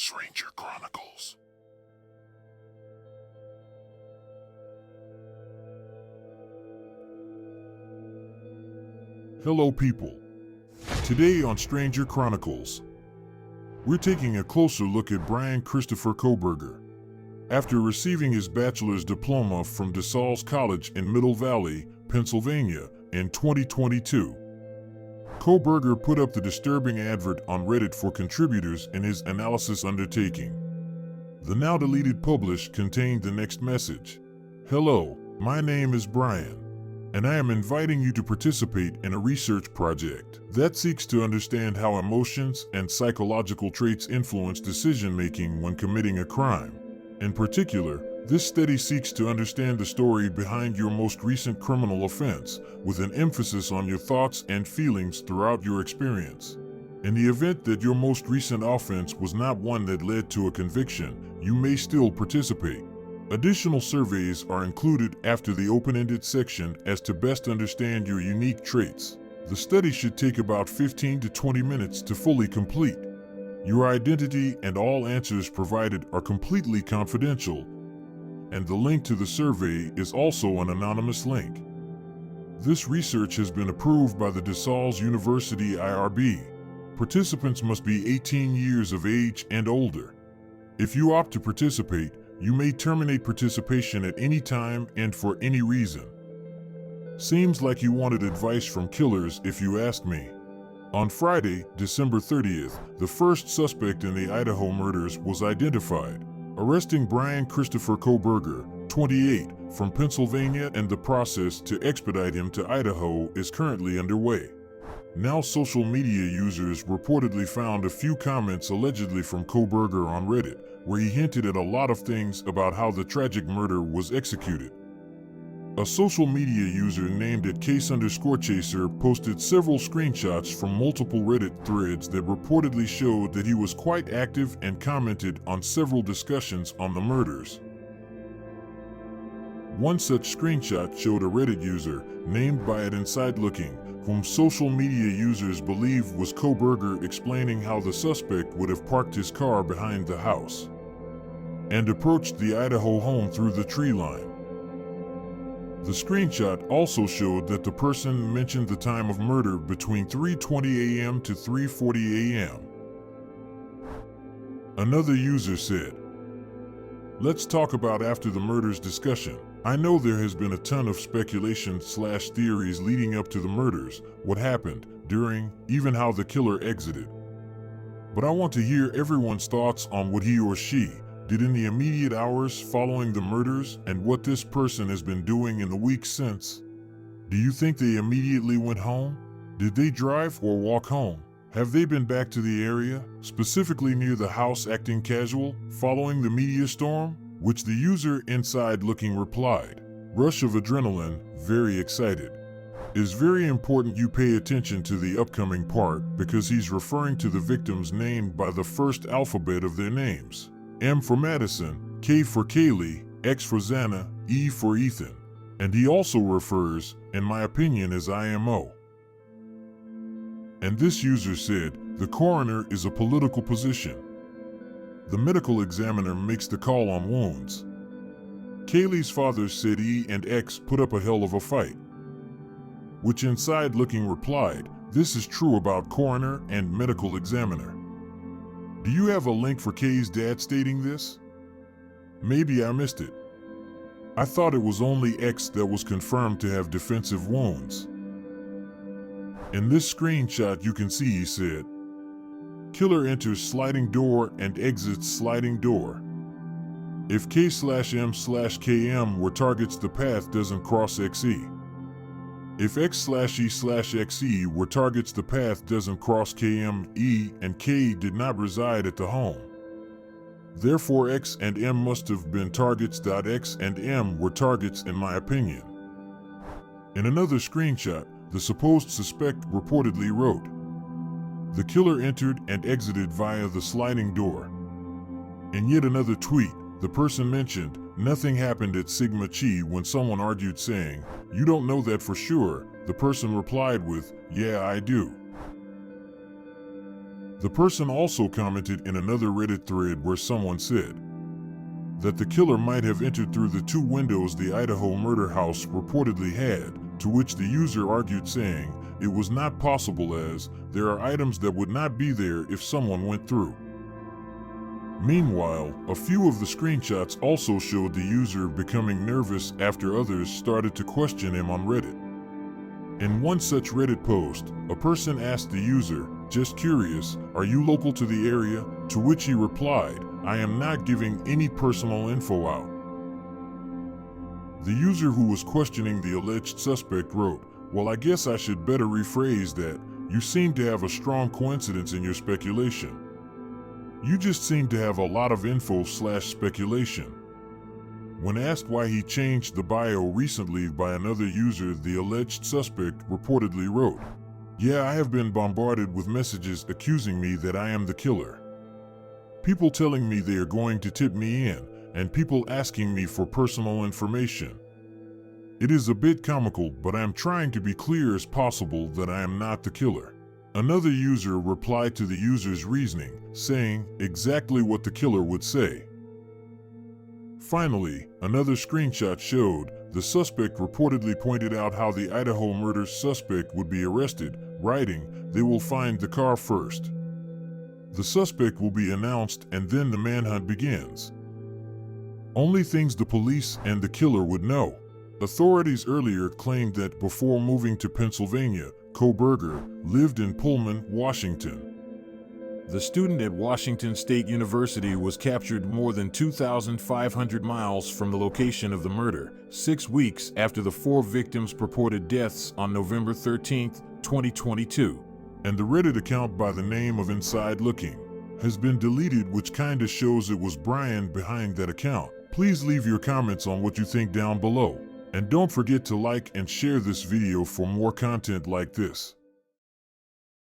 Stranger Chronicles. Hello people. Today on Stranger Chronicles, we're taking a closer look at Bryan Christopher Kohberger. After receiving his bachelor's diploma from DeSales College in Middle Valley, Pennsylvania in 2022, Kohberger put up the disturbing advert on Reddit for contributors in his analysis undertaking. The now deleted publish contained the next message. Hello, my name is Bryan, and I am inviting you to participate in a research project that seeks to understand how emotions and psychological traits influence decision-making when committing a crime. In particular, this study seeks to understand the story behind your most recent criminal offense, with an emphasis on your thoughts and feelings throughout your experience. In the event that your most recent offense was not one that led to a conviction, you may still participate. Additional surveys are included after the open-ended section as to best understand your unique traits. The study should take about 15 to 20 minutes to fully complete. Your identity and all answers provided are completely confidential, and the link to the survey is also an anonymous link. This research has been approved by the DeSales University IRB. Participants must be 18 years of age and older. If you opt to participate, you may terminate participation at any time and for any reason. Seems like you wanted advice from killers if you ask me. On Friday, December 30th, the first suspect in the Idaho murders was identified, arresting Bryan Christopher Kohberger, 28, from Pennsylvania, and the process to expedite him to Idaho is currently underway. Now social media users reportedly found a few comments allegedly from Kohberger on Reddit, where he hinted at a lot of things about how the tragic murder was executed. A social media user named @case_chaser posted several screenshots from multiple Reddit threads that reportedly showed that he was quite active and commented on several discussions on the murders. One such screenshot showed a Reddit user, named by @insidelooking, whom social media users believe was Kohberger, explaining how the suspect would have parked his car behind the house and approached the Idaho home through the tree line. The screenshot also showed that the person mentioned the time of murder between 3:20 a.m. to 3:40 a.m. Another user said, "Let's talk about after the murders discussion. I know there has been a ton of speculation/theories leading up to the murders, what happened, during, even how the killer exited. But I want to hear everyone's thoughts on what he or she did in the immediate hours following the murders and what this person has been doing in the weeks since. Do you think they immediately went home? Did they drive or walk home? Have they been back to the area, specifically near the house, acting casual, following the media storm?" Which the user insidelooking replied, "Rush of adrenaline, very excited. It's very important you pay attention to the upcoming part because he's referring to the victims named by the first alphabet of their names. M for Madison, K for Kaylee, X for Xana, E for Ethan. And he also refers, in my opinion, as IMO." And this user said, "The coroner is a political position. The medical examiner makes the call on wounds. Kaylee's father said E and X put up a hell of a fight." Which insidelooking replied, "This is true about coroner and medical examiner. Do you have a link for Kay's dad stating this? Maybe I missed it. I thought it was only X that was confirmed to have defensive wounds." In this screenshot you can see he said, "Killer enters sliding door and exits sliding door. If K/M/KM were targets, the path doesn't cross XE. If X/E/XE were targets, the path doesn't cross KM, E, and K did not reside at the home. Therefore X and M must have been targets. X and M were targets in my opinion." In another screenshot, the supposed suspect reportedly wrote, "The killer entered and exited via the sliding door." In yet another tweet, the person mentioned, "Nothing happened at Sigma Chi," when someone argued saying, "You don't know that for sure." The person replied with, "Yeah, I do." The person also commented in another Reddit thread where someone said that the killer might have entered through the 2 windows the Idaho murder house reportedly had, to which the user argued, saying it was not possible as there are items that would not be there if someone went through. Meanwhile, a few of the screenshots also showed the user becoming nervous after others started to question him on Reddit. In one such Reddit post, a person asked the user, "Just curious, are you local to the area?" To which he replied, "I am not giving any personal info out." The user who was questioning the alleged suspect wrote, "Well, I guess I should better rephrase that. You seem to have a strong coincidence in your speculation. You just seem to have a lot of info/speculation." When asked why he changed the bio recently by another user, the alleged suspect reportedly wrote, "Yeah, I have been bombarded with messages accusing me that I am the killer. People telling me they are going to tip me in, and people asking me for personal information. It is a bit comical, but I am trying to be clear as possible that I am not the killer." Another user replied to the user's reasoning, saying exactly what the killer would say. Finally, another screenshot showed the suspect reportedly pointed out how the Idaho murder suspect would be arrested, writing, "They will find the car first. The suspect will be announced and then the manhunt begins. Only things the police and the killer would know." Authorities earlier claimed that before moving to Pennsylvania, Kohberger lived in Pullman, Washington. The student at Washington State University was captured more than 2,500 miles from the location of the murder, 6 weeks after the 4 victims' purported deaths on November 13, 2022. And the Reddit account by the name of insidelooking has been deleted, which kinda shows it was Bryan behind that account. Please leave your comments on what you think down below. And don't forget to like and share this video for more content like this.